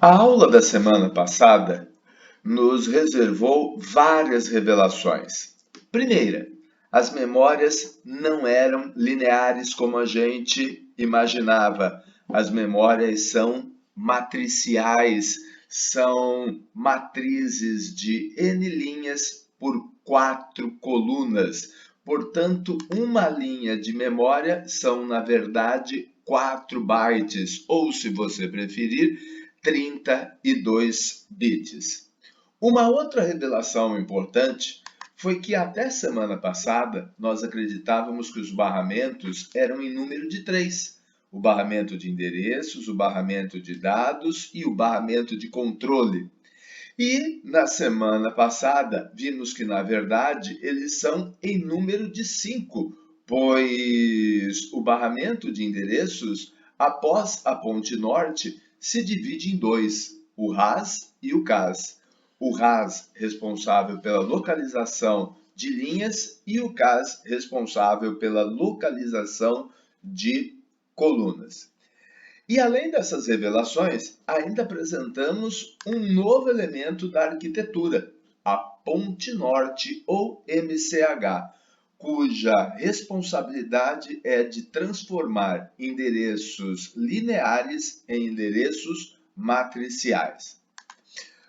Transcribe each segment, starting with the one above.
A aula da semana passada nos reservou várias revelações. Primeira, as memórias não eram lineares como a gente imaginava. As memórias são matriciais, são matrizes de N linhas por 4 colunas. Portanto, uma linha de memória são, na verdade, 4 bytes, ou, se você preferir, 32 bits. Uma outra revelação importante foi que até semana passada nós acreditávamos que os barramentos eram em número de 3. O barramento de endereços, o barramento de dados e o barramento de controle. E na semana passada vimos que, na verdade, eles são em número de 5, pois o barramento de endereços, após a ponte norte, se divide em dois, o RAS e o CAS. O RAS responsável pela localização de linhas e o CAS responsável pela localização de colunas. E além dessas revelações, ainda apresentamos um novo elemento da arquitetura, a Ponte Norte ou MCH, cuja responsabilidade é de transformar endereços lineares em endereços matriciais.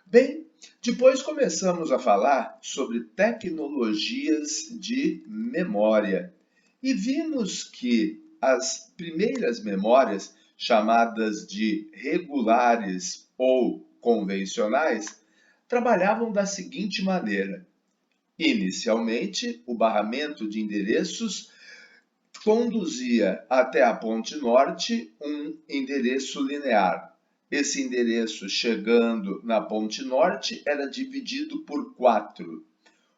Bem, depois começamos a falar sobre tecnologias de memória e vimos que as primeiras memórias, chamadas de regulares ou convencionais, trabalhavam da seguinte maneira. Inicialmente, o barramento de endereços conduzia até a ponte norte um endereço linear. Esse endereço, chegando na ponte norte, era dividido por 4.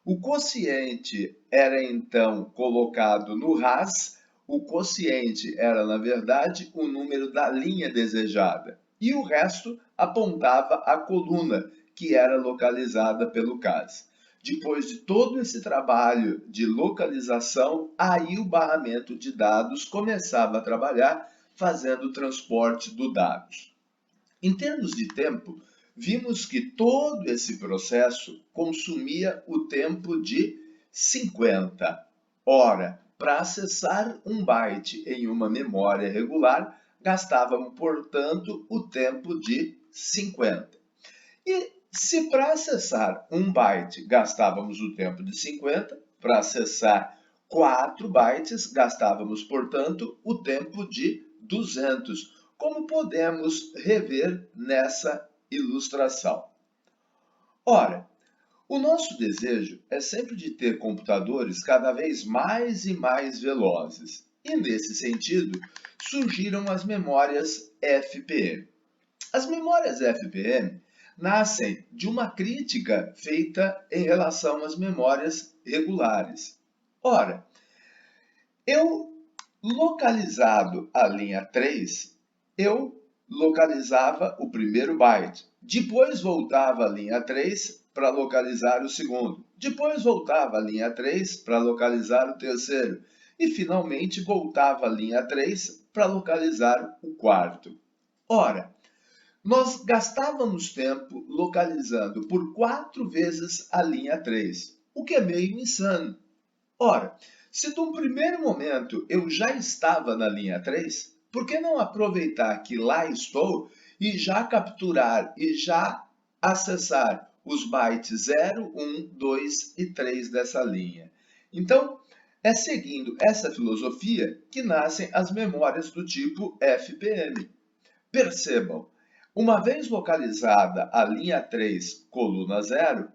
O quociente era então colocado no RAS. O quociente era, na verdade, o número da linha desejada. E o resto apontava a coluna, que era localizada pelo CAS. Depois de todo esse trabalho de localização, aí o barramento de dados começava a trabalhar fazendo o transporte dos dados. Em termos de tempo, vimos que todo esse processo consumia o tempo de 50. Ora, para acessar um byte em uma memória regular, gastávamos, portanto, o tempo de 50. E se para acessar um byte gastávamos o tempo de 50, para acessar 4 bytes gastávamos, portanto, o tempo de 200, como podemos rever nessa ilustração. Ora, o nosso desejo é sempre de ter computadores cada vez mais e mais velozes. E nesse sentido, surgiram as memórias FPM. As memórias FPM nascem de uma crítica feita em relação às memórias regulares. Ora, eu localizado a linha 3, eu localizava o primeiro byte. Depois voltava a linha 3 para localizar o segundo. Depois voltava a linha 3 para localizar o terceiro. E finalmente voltava a linha 3 para localizar o quarto. Ora, nós gastávamos tempo localizando por 4 vezes a linha 3, o que é meio insano. Ora, se num primeiro momento eu já estava na linha 3, por que não aproveitar que lá estou e já capturar e já acessar os bytes 0, 1, 2 e 3 dessa linha? Então, é seguindo essa filosofia que nascem as memórias do tipo FPM. Percebam, uma vez localizada a linha 3, coluna 0,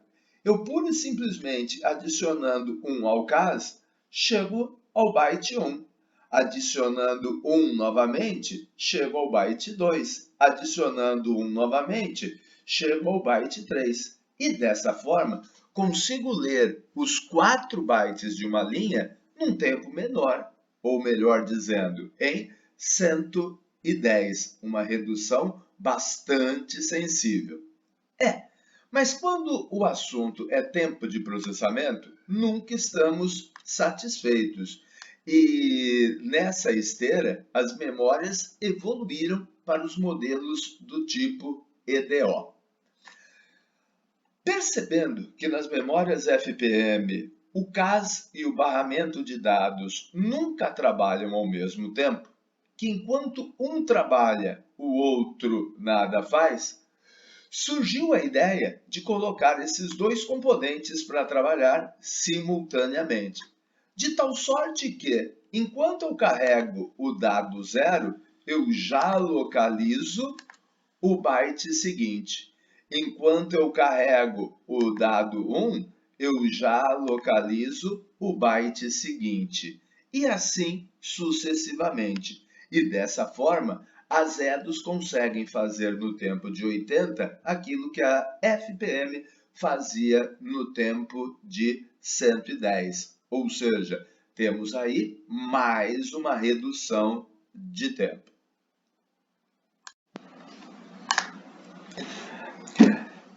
eu pura e simplesmente adicionando 1 ao CAS, chego ao byte 1. Adicionando 1 novamente, chego ao byte 2. Adicionando 1 novamente, chego ao byte 3. E dessa forma, consigo ler os 4 bytes de uma linha num tempo menor, ou melhor dizendo, em 110, uma redução bastante sensível. Mas quando o assunto é tempo de processamento, nunca estamos satisfeitos. E nessa esteira, as memórias evoluíram para os modelos do tipo EDO. Percebendo que nas memórias FPM o CAS e o barramento de dados nunca trabalham ao mesmo tempo, que enquanto um trabalha, o outro nada faz, surgiu a ideia de colocar esses dois componentes para trabalhar simultaneamente. De tal sorte que, enquanto eu carrego o dado 0, eu já localizo o byte seguinte. Enquanto eu carrego o dado 1, eu já localizo o byte seguinte. E assim sucessivamente. E dessa forma, as EDOs conseguem fazer no tempo de 80 aquilo que a FPM fazia no tempo de 110. Ou seja, temos aí mais uma redução de tempo.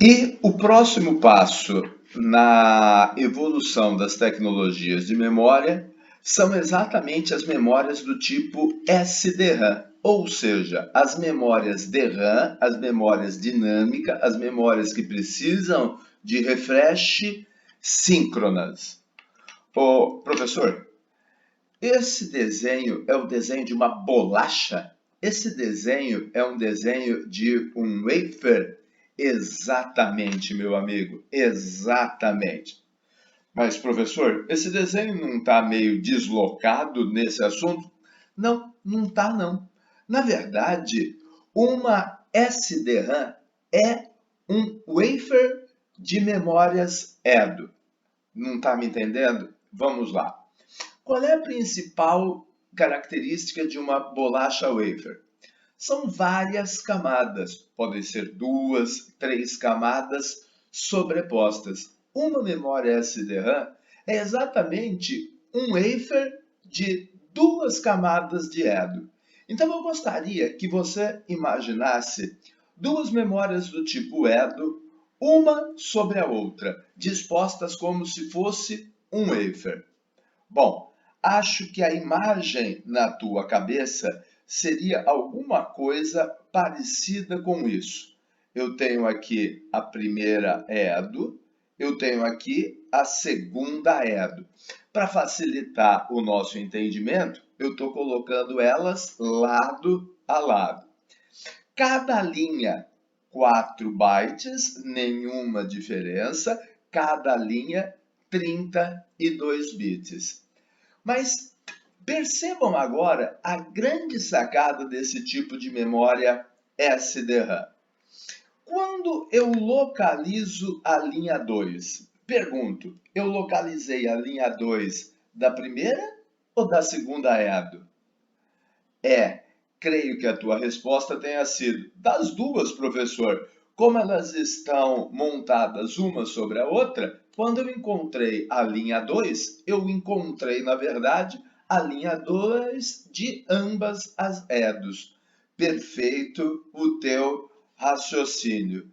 E o próximo passo na evolução das tecnologias de memória são exatamente as memórias do tipo SDRAM, ou seja, as memórias DRAM, as memórias dinâmicas, as memórias que precisam de refresh síncronas. Ô, professor, esse desenho é o desenho de uma bolacha? Esse desenho é um desenho de um wafer? Exatamente, meu amigo, exatamente. Mas, professor, esse desenho não está meio deslocado nesse assunto? Não, não está não. Na verdade, uma SDRAM é um wafer de memórias EDO. Não está me entendendo? Vamos lá. Qual é a principal característica de uma bolacha wafer? São várias camadas, podem ser 2, 3 camadas sobrepostas. Uma memória SDRAM é exatamente um wafer de 2 camadas de EDO. Então eu gostaria que você imaginasse 2 memórias do tipo EDO, uma sobre a outra, dispostas como se fosse um wafer. Bom, acho que a imagem na tua cabeça seria alguma coisa parecida com isso. Eu tenho aqui a primeira EDO, eu tenho aqui a segunda EDO. Para facilitar o nosso entendimento, eu estou colocando elas lado a lado. Cada linha, 4 bytes, nenhuma diferença. Cada linha, 32 bits. Mas percebam agora a grande sacada desse tipo de memória SDRAM. Quando eu localizo a linha 2, pergunto, eu localizei a linha 2 da primeira ou da segunda EDO? Creio que a tua resposta tenha sido das duas, professor. Como elas estão montadas uma sobre a outra, quando eu encontrei a linha 2, eu encontrei, na verdade, a linha 2 de ambas as EDOs. Perfeito o teu raciocínio.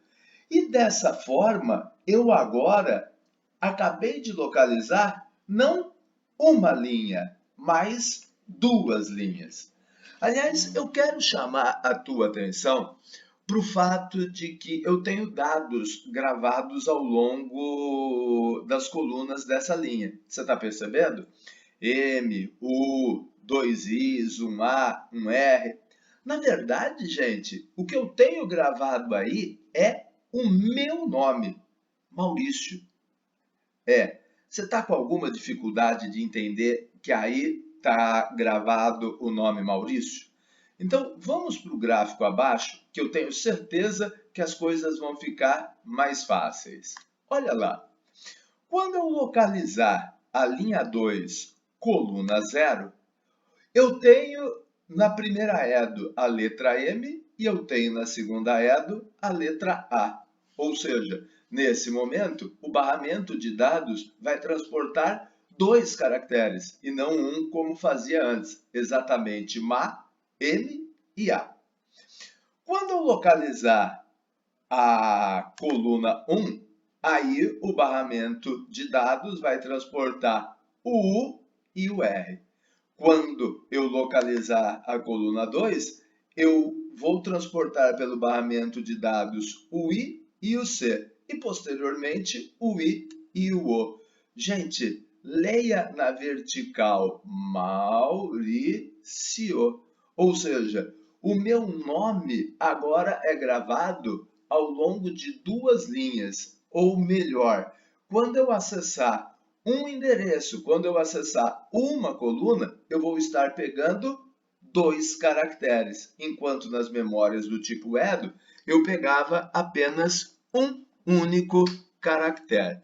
E dessa forma, eu agora acabei de localizar não uma linha, mas 2 linhas. Aliás, eu quero chamar a tua atenção para o fato de que eu tenho dados gravados ao longo das colunas dessa linha. Você está percebendo? M, U, 2 Is, 1 A, 1 R. Na verdade, gente, o que eu tenho gravado aí é o meu nome, Maurício. Você está com alguma dificuldade de entender que aí está gravado o nome Maurício? Então, vamos para o gráfico abaixo, que eu tenho certeza que as coisas vão ficar mais fáceis. Olha lá. Quando eu localizar a linha 2, coluna 0, eu tenho na primeira EDO a letra M e eu tenho na segunda EDO a letra A. Ou seja, nesse momento, o barramento de dados vai transportar 2 caracteres e não um como fazia antes, exatamente MA, M e A. Quando eu localizar a coluna 1, aí o barramento de dados vai transportar o U e o R. Quando eu localizar a coluna 2, eu vou transportar pelo barramento de dados o I e o C, e posteriormente o I e o O. Gente, leia na vertical Mauricio, ou seja, o meu nome agora é gravado ao longo de duas linhas, ou melhor, quando eu acessar um endereço, quando eu acessar uma coluna, eu vou estar pegando dois caracteres, enquanto nas memórias do tipo Edo eu pegava apenas um único caractere.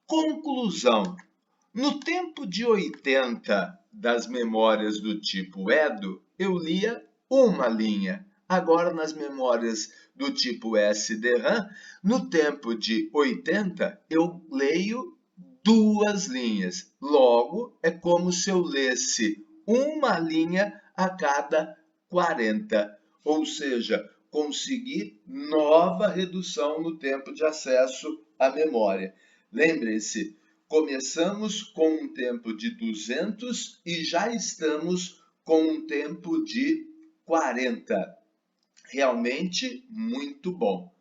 Conclusão: no tempo de 80 das memórias do tipo Edo, eu lia uma linha. Agora, nas memórias do tipo SDRAM, no tempo de 80, eu leio duas linhas. Logo, é como se eu lesse uma linha a cada 40. Ou seja, consegui nova redução no tempo de acesso à memória. Lembre-se, começamos com um tempo de 200 e já estamos com um tempo de 40. Realmente muito bom.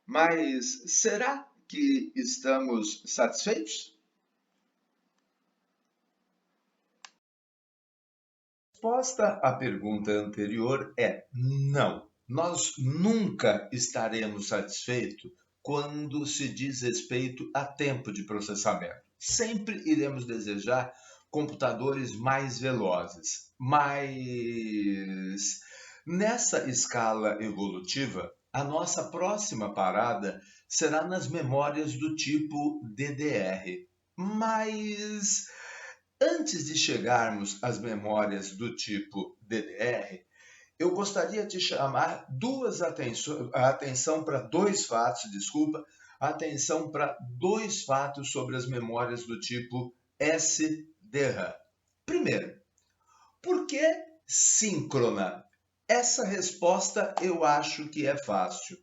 Mas será que estamos satisfeitos? A resposta à pergunta anterior é não. Nós nunca estaremos satisfeitos quando se diz respeito a tempo de processamento. Sempre iremos desejar computadores mais velozes, mas nessa escala evolutiva, a nossa próxima parada será nas memórias do tipo DDR. Mas antes de chegarmos às memórias do tipo DDR, eu gostaria de chamar a atenção para dois fatos, atenção para dois fatos sobre as memórias do tipo SDRAM. Primeiro, por que síncrona? Essa resposta eu acho que é fácil.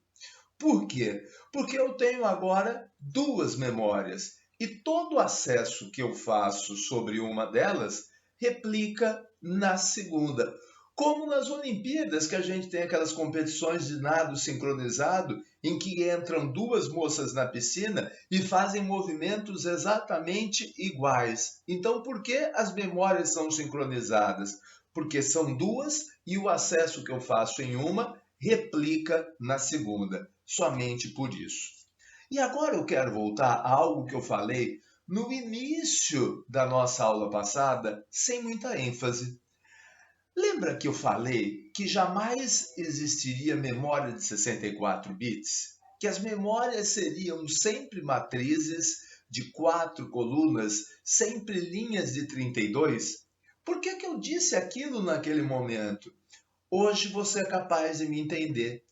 Por quê? Porque eu tenho agora duas memórias e todo acesso que eu faço sobre uma delas replica na segunda. Como nas Olimpíadas, que a gente tem aquelas competições de nado sincronizado, em que entram duas moças na piscina e fazem movimentos exatamente iguais. Então, por que as memórias são sincronizadas? Porque são duas e o acesso que eu faço em uma replica na segunda. Somente por isso. E agora eu quero voltar a algo que eu falei no início da nossa aula passada, sem muita ênfase. Lembra que eu falei que jamais existiria memória de 64 bits? Que as memórias seriam sempre matrizes de 4 colunas, sempre linhas de 32? Por que eu disse aquilo naquele momento? Hoje você é capaz de me entender.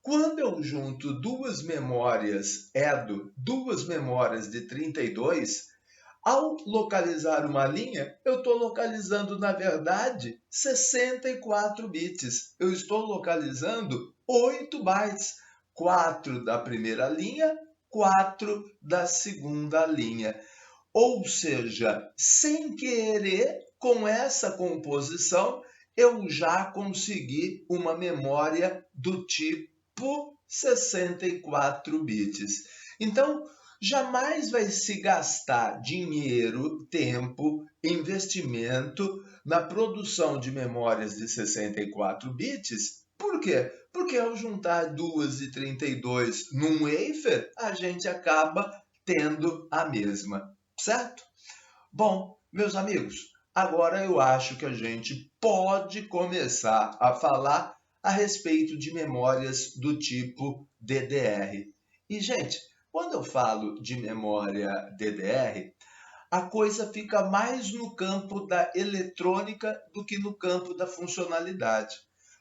Quando eu junto duas memórias EDO, duas memórias de 32, ao localizar uma linha, eu estou localizando, na verdade, 64 bits. Eu estou localizando 8 bytes. 4 da primeira linha, 4 da segunda linha. Ou seja, sem querer, com essa composição, eu já consegui uma memória do tipo 64 bits. Então, jamais vai se gastar dinheiro, tempo, investimento na produção de memórias de 64 bits. Por quê? Porque ao juntar 2 e 32 num wafer, a gente acaba tendo a mesma, certo? Bom, meus amigos, agora eu acho que a gente pode começar a falar a respeito de memórias do tipo DDR. E, gente, quando eu falo de memória DDR, a coisa fica mais no campo da eletrônica do que no campo da funcionalidade.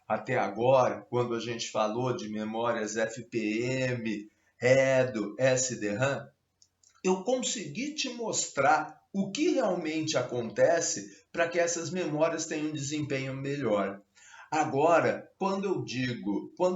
Até agora, quando a gente falou de memórias FPM, EDO, SDRAM, eu consegui te mostrar o que realmente acontece para que essas memórias tenham um desempenho melhor. Agora, quando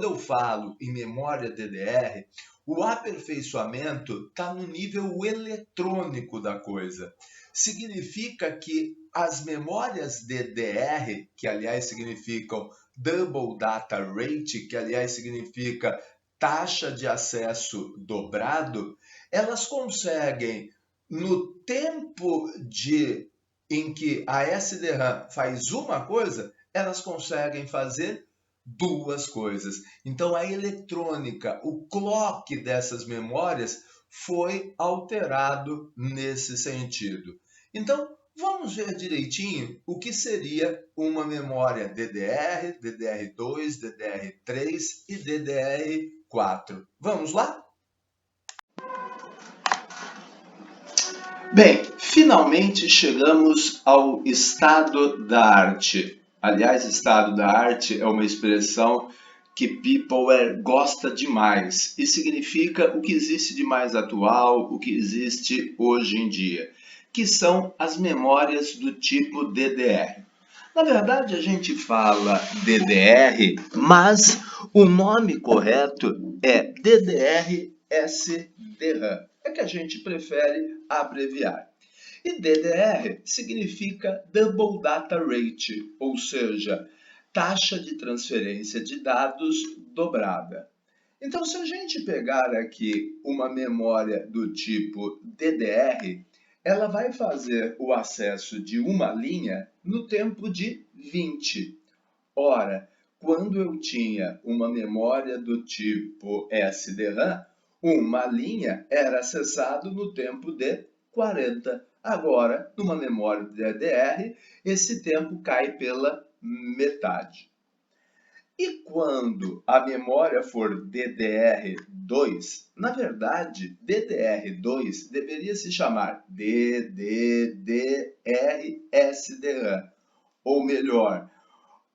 eu falo em memória DDR, o aperfeiçoamento está no nível eletrônico da coisa. Significa que as memórias DDR, que aliás significam Double Data Rate, que aliás significa taxa de acesso dobrado, elas conseguem, no tempo em que a SDRAM faz uma coisa, elas conseguem fazer duas coisas. Então a eletrônica, o clock dessas memórias foi alterado nesse sentido. Então, vamos ver direitinho o que seria uma memória DDR, DDR2, DDR3 e DDR4. Vamos lá? Bem, finalmente chegamos ao estado da arte. Aliás, estado da arte é uma expressão que Peopleware gosta demais e significa o que existe de mais atual, o que existe hoje em dia, que são as memórias do tipo DDR. Na verdade, a gente fala DDR, mas o nome correto é DDR-SDRAM. É que a gente prefere abreviar. E DDR significa Double Data Rate, ou seja, taxa de transferência de dados dobrada. Então, se a gente pegar aqui uma memória do tipo DDR, ela vai fazer o acesso de uma linha no tempo de 20. Ora, quando eu tinha uma memória do tipo SDRAM, uma linha era acessado no tempo de 40. Agora, numa memória DDR, esse tempo cai pela metade. E quando a memória for DDR2, na verdade, DDR2 deveria se chamar DDR-SDRAM, ou melhor,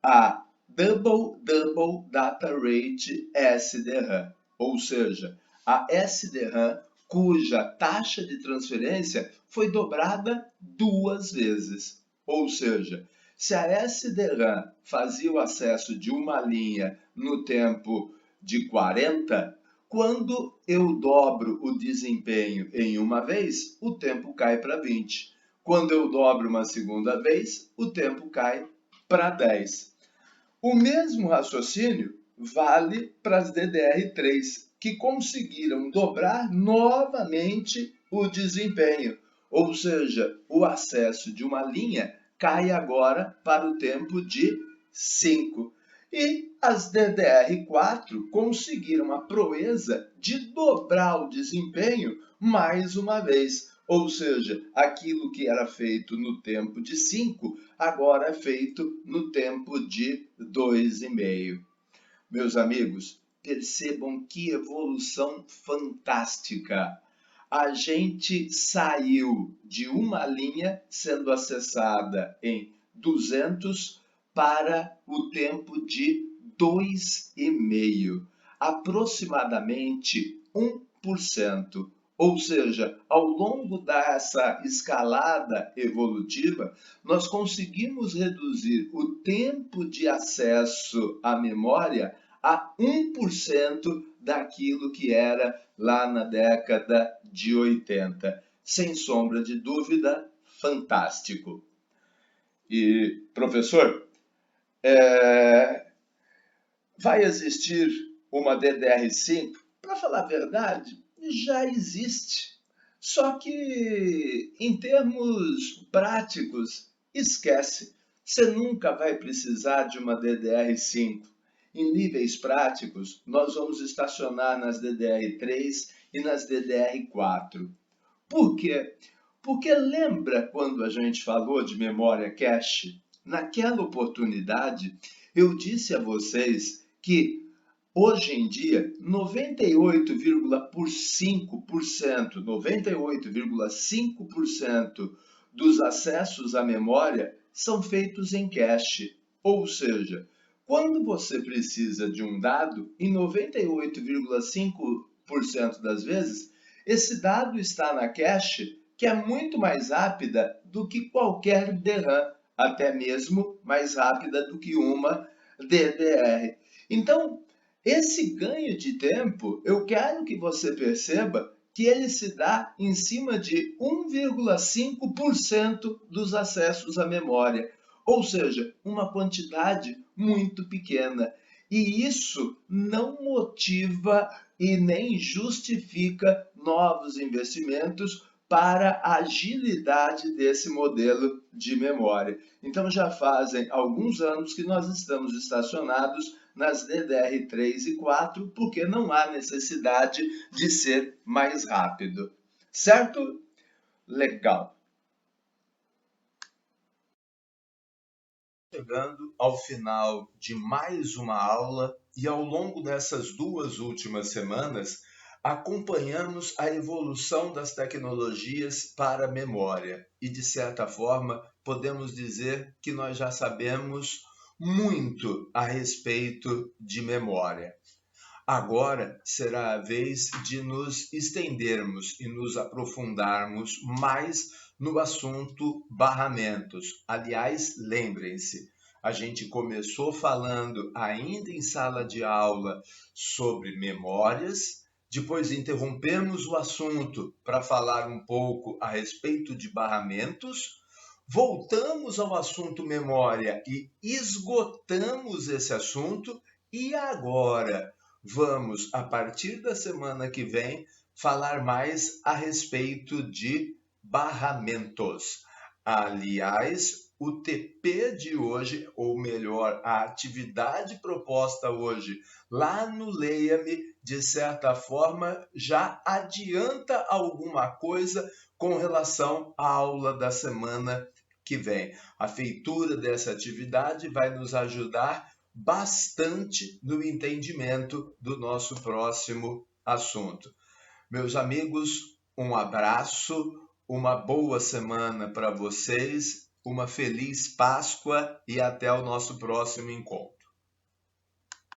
a Double Data Rate SDRAM, ou seja, a SDRAM cuja taxa de transferência foi dobrada duas vezes, ou seja, se a SDRAM fazia o acesso de uma linha no tempo de 40, quando eu dobro o desempenho em uma vez, o tempo cai para 20. Quando eu dobro uma segunda vez, o tempo cai para 10. O mesmo raciocínio vale para as DDR3, que conseguiram dobrar novamente o desempenho, ou seja, o acesso de uma linha cai agora para o tempo de 5. E as DDR4 conseguiram a proeza de dobrar o desempenho mais uma vez. Ou seja, aquilo que era feito no tempo de 5, agora é feito no tempo de 2,5. Meus amigos, percebam que evolução fantástica! A gente saiu de uma linha sendo acessada em 200 para o tempo de 2,5, aproximadamente 1%. Ou seja, ao longo dessa escalada evolutiva, nós conseguimos reduzir o tempo de acesso à memória a 1% daquilo que era lá na década de 80. Sem sombra de dúvida, fantástico. E, professor, vai existir uma DDR5? Para falar a verdade, já existe. Só que, em termos práticos, esquece. Você nunca vai precisar de uma DDR5. Em níveis práticos, nós vamos estacionar nas DDR3 e nas DDR4. Por quê? Porque lembra quando a gente falou de memória cache? Naquela oportunidade, eu disse a vocês que hoje em dia, 98,5% dos acessos à memória são feitos em cache. Ou seja, quando você precisa de um dado, em 98,5% das vezes, esse dado está na cache, que é muito mais rápida do que qualquer DRAM, até mesmo mais rápida do que uma DDR. Então, esse ganho de tempo, eu quero que você perceba que ele se dá em cima de 1,5% dos acessos à memória. ou seja, uma quantidade muito pequena. E isso não motiva e nem justifica novos investimentos para a agilidade desse modelo de memória. Então já fazem alguns anos que nós estamos estacionados nas DDR3 e 4 porque não há necessidade de ser mais rápido. Certo? Legal. Chegando ao final de mais uma aula e ao longo dessas 2 últimas semanas, acompanhamos a evolução das tecnologias para a memória e, de certa forma, podemos dizer que nós já sabemos muito a respeito de memória. Agora será a vez de nos estendermos e nos aprofundarmos mais no assunto barramentos. Aliás, lembrem-se, a gente começou falando ainda em sala de aula sobre memórias, depois interrompemos o assunto para falar um pouco a respeito de barramentos, voltamos ao assunto memória e esgotamos esse assunto, e agora vamos, a partir da semana que vem, falar mais a respeito de barramentos. Aliás, o TP de hoje, ou melhor, a atividade proposta hoje lá no Leia-me, de certa forma, já adianta alguma coisa com relação à aula da semana que vem. A feitura dessa atividade vai nos ajudar bastante no entendimento do nosso próximo assunto. Meus amigos, um abraço, uma boa semana para vocês, uma feliz Páscoa e até o nosso próximo encontro.